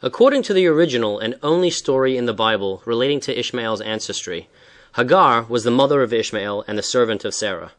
According to the original and only story in the Bible relating to Ishmael's ancestry, Hagar was the mother of Ishmael and the servant of Sarah.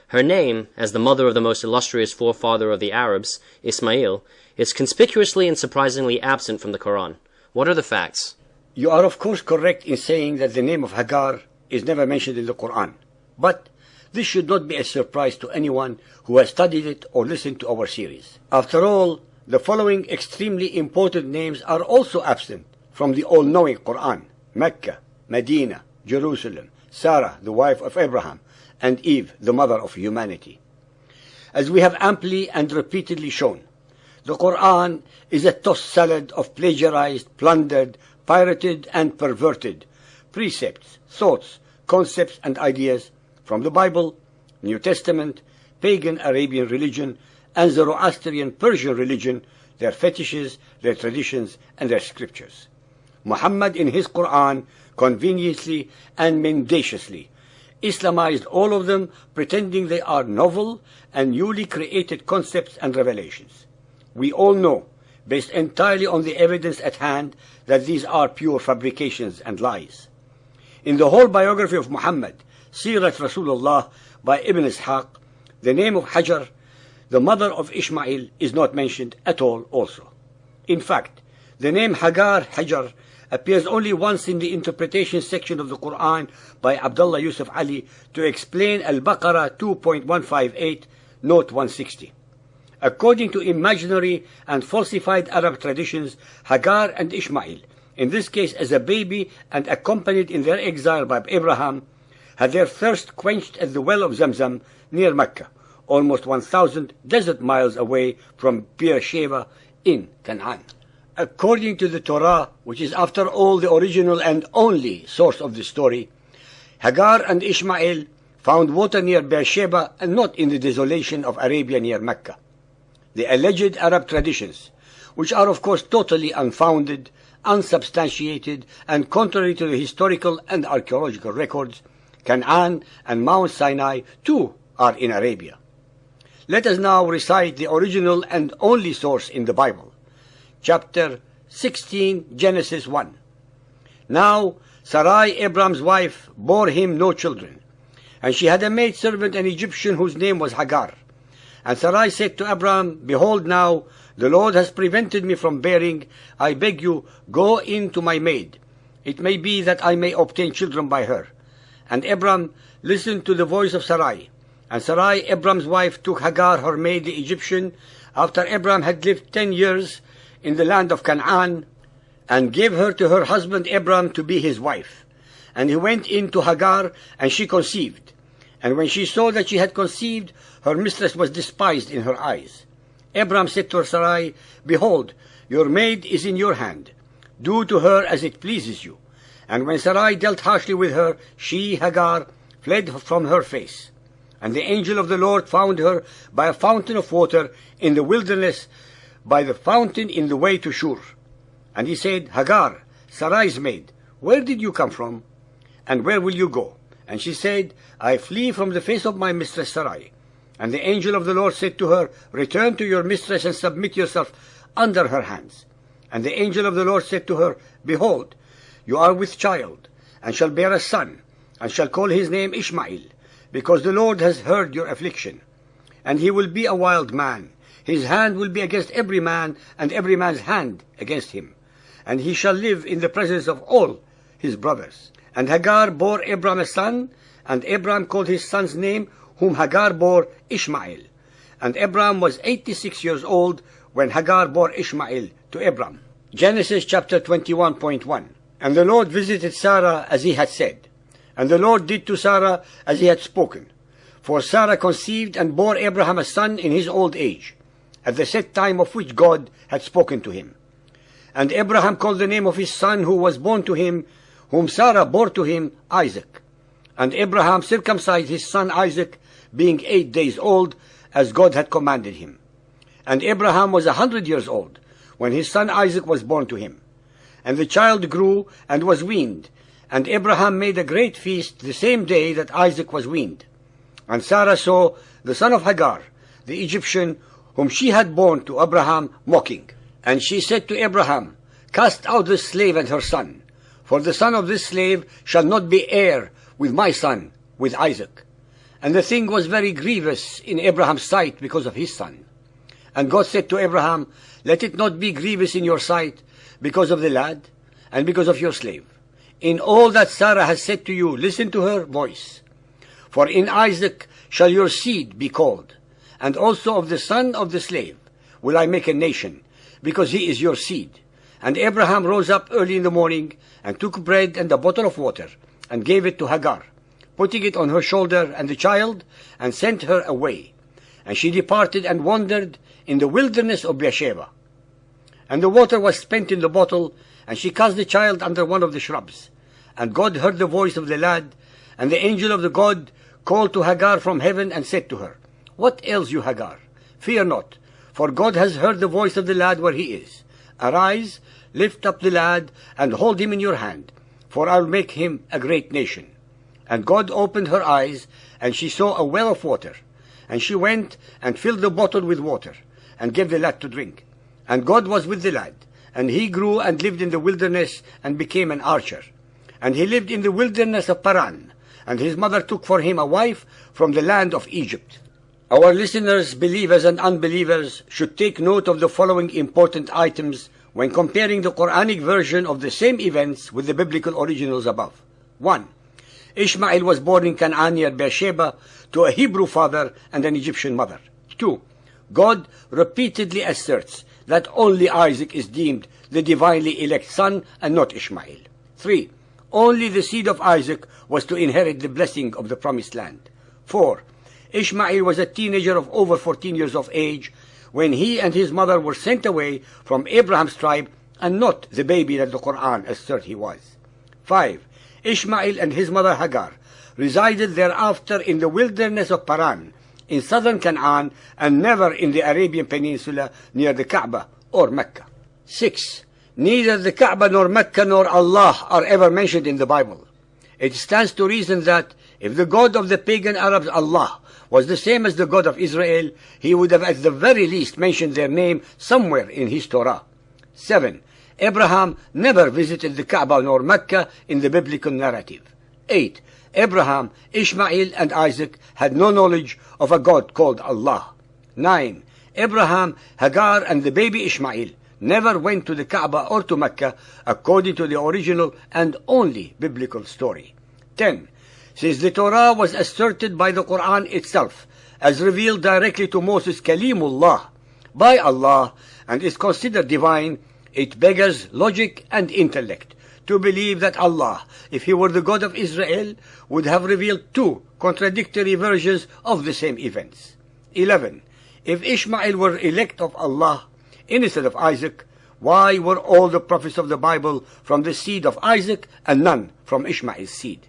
Her name, as the mother of the most illustrious forefather of the Arabs, Ishmael, is conspicuously and surprisingly absent from the Quran. What are the facts? You are of course correct in saying that the name of Hagar is never mentioned in the Quran. But this should not be a surprise to anyone who has studied it or listened to our series. After all, the following extremely important names are also absent from the all-knowing Quran: Mecca, Medina, Jerusalem, Sarah, the wife of Abraham, and Eve, the mother of humanity. As we have amply and repeatedly shown, the Quran is a tossed salad of plagiarized, plundered, pirated, and perverted precepts, thoughts, concepts, and ideas from the Bible, New Testament, pagan Arabian religion, and Zoroastrian Persian religion, their fetishes, their traditions, and their scriptures. Muhammad in his Quran conveniently and mendaciously Islamized all of them, pretending they are novel and newly created concepts and revelations. We all know, based entirely on the evidence at hand, that these are pure fabrications and lies. In the whole biography of Muhammad, Sirat Rasulullah by Ibn Ishaq, the name of Hajar, the mother of Ishmael, is not mentioned at all also. In fact, the name Hagar, Hajar, appears only once in the interpretation section of the Quran by Abdullah Yusuf Ali to explain Al-Baqarah 2.158, note 160. According to imaginary and falsified Arab traditions, Hagar and Ishmael, in this case as a baby and accompanied in their exile by Abraham, had their thirst quenched at the well of Zamzam near Mecca, almost 1,000 desert miles away from Beersheba in Canaan. According to the Torah, which is after all the original and only source of the story, Hagar and Ishmael found water near Beersheba and not in the desolation of Arabia near Mecca. The alleged Arab traditions, which are of course totally unfounded, unsubstantiated, and contrary to the historical and archaeological records, Canaan and Mount Sinai too are in Arabia. Let us now recite the original and only source in the Bible. Chapter 16, Genesis 1. Now Sarai, Abram's wife, bore him no children, and she had a maidservant, an Egyptian, whose name was Hagar. And Sarai said to Abram, Behold now, the Lord has prevented me from bearing. I beg you, go in to my maid. It may be that I may obtain children by her. And Abram listened to the voice of Sarai. And Sarai, Abram's wife, took Hagar, her maid, the Egyptian, after Abram had lived 10 years in the land of Canaan, and gave her to her husband Abram to be his wife. And he went in to Hagar, and she conceived. And when she saw that she had conceived, her mistress was despised in her eyes. Abram said to her, Sarai, Behold, your maid is in your hand. Do to her as it pleases you. And when Sarai dealt harshly with her, she, Hagar, fled from her face. And the angel of the Lord found her by a fountain of water in the wilderness, by the fountain in the way to Shur. And he said, Hagar, Sarai's maid, where did you come from? And where will you go? And she said, I flee from the face of my mistress Sarai. And the angel of the Lord said to her, Return to your mistress and submit yourself under her hands. And the angel of the Lord said to her, Behold, you are with child, and shall bear a son, and shall call his name Ishmael, because the Lord has heard your affliction. And he will be a wild man. His hand will be against every man, and every man's hand against him. And he shall live in the presence of all his brothers. And Hagar bore Abram a son, and Abram called his son's name, whom Hagar bore, Ishmael. And Abram was 86 years old when Hagar bore Ishmael to Abram. Genesis chapter 21.1. And the Lord visited Sarah as he had said. And the Lord did to Sarah as he had spoken. For Sarah conceived and bore Abraham a son in his old age, at the set time of which God had spoken to him. And Abraham called the name of his son who was born to him, whom Sarah bore to him, Isaac. And Abraham circumcised his son Isaac, being 8 days old, as God had commanded him. And Abraham was 100 years old, when his son Isaac was born to him. And the child grew and was weaned, and Abraham made a great feast the same day that Isaac was weaned. And Sarah saw the son of Hagar, the Egyptian, whom she had borne to Abraham, mocking. And she said to Abraham, Cast out the slave and her son, for the son of this slave shall not be heir with my son, with Isaac. And the thing was very grievous in Abraham's sight because of his son. And God said to Abraham, Let it not be grievous in your sight because of the lad and because of your slave. In all that Sarah has said to you, listen to her voice. For in Isaac shall your seed be called, and also of the son of the slave will I make a nation, because he is your seed. And Abraham rose up early in the morning, and took bread and a bottle of water, and gave it to Hagar, putting it on her shoulder and the child, and sent her away. And she departed and wandered in the wilderness of Beersheba. And the water was spent in the bottle, and she cast the child under one of the shrubs. And God heard the voice of the lad, and the angel of the God called to Hagar from heaven and said to her, What ails you, Hagar? Fear not, for God has heard the voice of the lad where he is. Arise, lift up the lad, and hold him in your hand, for I will make him a great nation. And God opened her eyes, and she saw a well of water. And she went and filled the bottle with water, and gave the lad to drink. And God was with the lad, and he grew and lived in the wilderness, and became an archer. And he lived in the wilderness of Paran, and his mother took for him a wife from the land of Egypt. Our listeners, believers and unbelievers, should take note of the following important items when comparing the Quranic version of the same events with the biblical originals above. 1. Ishmael was born in Canaan near Beersheba to a Hebrew father and an Egyptian mother. 2. God repeatedly asserts that only Isaac is deemed the divinely elect son and not Ishmael. 3. Only the seed of Isaac was to inherit the blessing of the promised land. 4. Ishmael was a teenager of over 14 years of age when he and his mother were sent away from Abraham's tribe, and not the baby that the Quran asserts he was. 5. Ishmael and his mother Hagar resided thereafter in the wilderness of Paran, in southern Canaan, and never in the Arabian Peninsula near the Kaaba or Mecca. 6. Neither the Kaaba nor Mecca nor Allah are ever mentioned in the Bible. It stands to reason that if the God of the pagan Arabs, Allah, was the same as the God of Israel, he would have at the very least mentioned their name somewhere in his Torah. 7. Abraham never visited the Kaaba nor Mecca in the biblical narrative. 8. Abraham, Ishmael, and Isaac had no knowledge of a God called Allah. 9. Abraham, Hagar, and the baby Ishmael never went to the Kaaba or to Mecca according to the original and only biblical story. 10. Since the Torah was asserted by the Quran itself as revealed directly to Moses Kalimullah by Allah and is considered divine, it beggars logic and intellect to believe that Allah, if he were the God of Israel, would have revealed two contradictory versions of the same events. 11. If Ishmael were elect of Allah instead of Isaac, why were all the prophets of the Bible from the seed of Isaac and none from Ishmael's seed?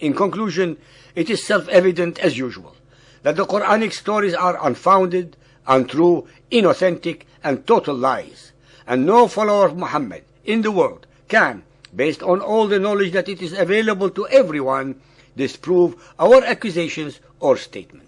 In conclusion, it is self-evident as usual that the Quranic stories are unfounded, untrue, inauthentic, and total lies, and no follower of Muhammad in the world can, based on all the knowledge that it is available to everyone, disprove our accusations or statements.